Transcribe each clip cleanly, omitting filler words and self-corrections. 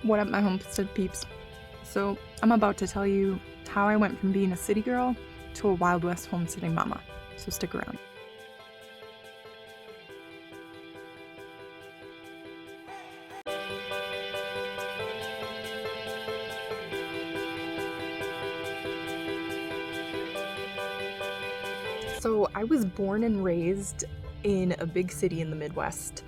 What up, my homestead peeps? So, I'm about to tell you how I went from being a city girl to a Wild West homesteading mama. So, stick around. So, I was born and raised in a big city in the Midwest.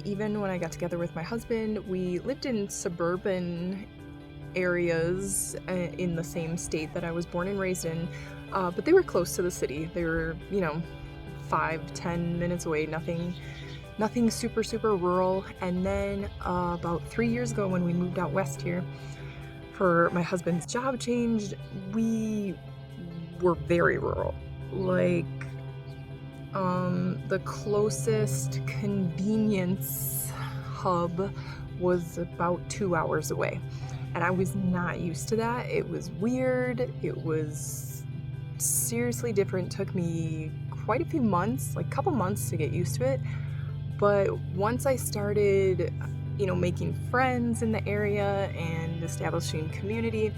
Even when I got together with my husband, we lived in suburban areas in the same state that I was born and raised in, but they were close to the city. They were, 5-10 minutes away, nothing super rural. And then about 3 years ago, when we moved out west here for my husband's job change, we were very rural. The closest convenience hub was about 2 hours away. And I was not used to that. It was weird. It was seriously different. It took me quite a few months, like a couple months to get used to it. But once I started, making friends in the area and establishing community,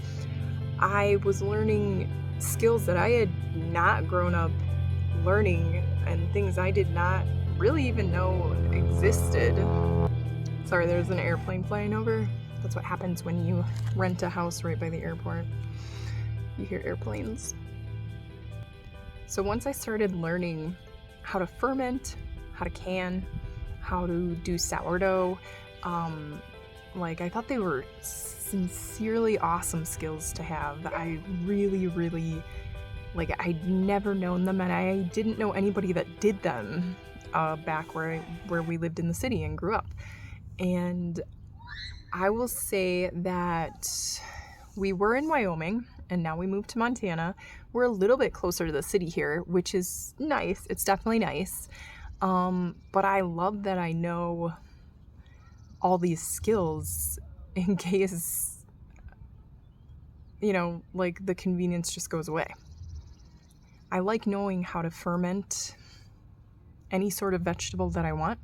I was learning skills that I had not grown up learning and things I did not really even know existed. Sorry, there's an airplane flying over. That's what happens when you rent a house right by the airport. You hear airplanes. So once I started learning how to ferment, how to can, how to do sourdough, I thought they were sincerely awesome skills to have. I really, I'd never known them, and I didn't know anybody that did them back where we lived in the city and grew up. And I will say that we were in Wyoming, and now we moved to Montana. We're a little bit closer to the city here, which is nice. It's definitely nice. But I love that I know all these skills in case, the convenience just goes away. I like knowing how to ferment any sort of vegetable that I want.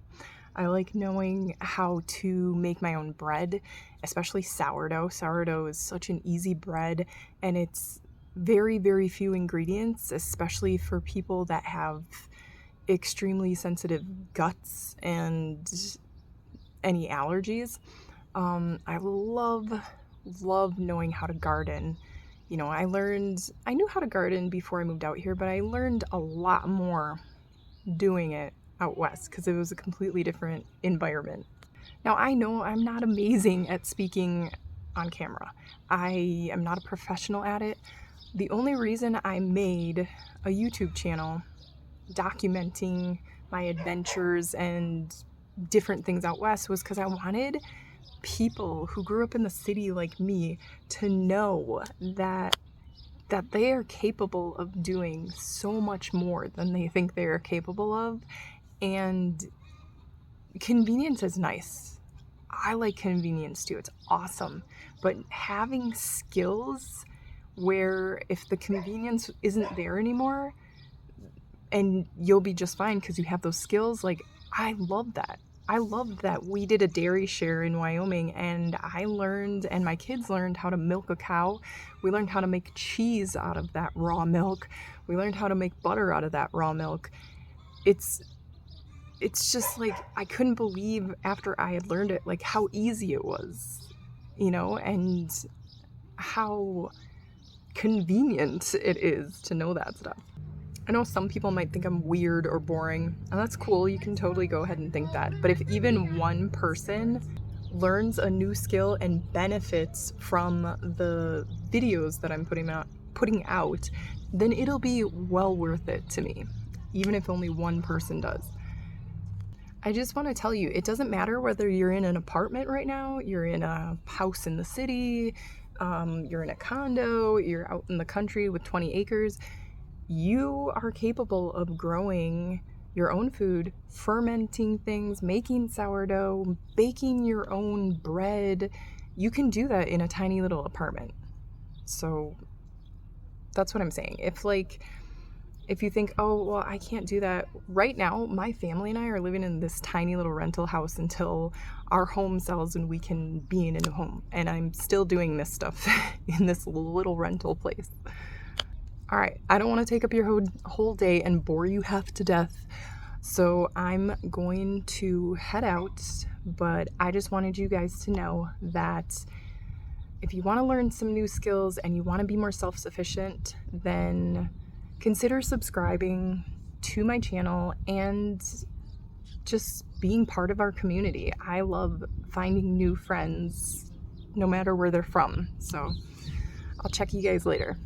I like knowing how to make my own bread, especially sourdough. Sourdough is such an easy bread, and it's very few ingredients, especially for people that have extremely sensitive guts and any allergies. I love knowing how to garden. I knew how to garden before I moved out here, but I learned a lot more doing it out west because it was a completely different environment. Now, I know I'm not amazing at speaking on camera. I am not a professional at it. The only reason I made a YouTube channel documenting my adventures and different things out west was because I wanted people who grew up in the city like me to know that they are capable of doing so much more than they think they are capable of. And convenience is nice. I like convenience too. It's awesome. But having skills where if the convenience isn't there anymore and you'll be just fine because you have those skills, I love that. I loved that we did a dairy share in Wyoming, and I learned, and my kids learned how to milk a cow. We learned how to make cheese out of that raw milk. We learned how to make butter out of that raw milk. It's just I couldn't believe after I had learned it, how easy it was, and how convenient it is to know that stuff. I know some people might think I'm weird or boring, and that's cool. You can totally go ahead and think that. But if even one person learns a new skill and benefits from the videos that I'm putting out, then it'll be well worth it to me, even if only one person does. I just want to tell you, it doesn't matter whether you're in an apartment right now, you're in a house in the city, you're in a condo, you're out in the country with 20 acres. You are capable of growing your own food, fermenting things, making sourdough, baking your own bread. You can do that in a tiny little apartment. So that's what I'm saying. if you think, oh, well, I can't do that. Right now, my family and I are living in this tiny little rental house until our home sells and we can be in a new home. And I'm still doing this stuff in this little rental place. All right, I don't want to take up your whole day and bore you half to death. So I'm going to head out, but I just wanted you guys to know that if you want to learn some new skills and you want to be more self-sufficient, then consider subscribing to my channel and just being part of our community. I love finding new friends no matter where they're from. So I'll check you guys later.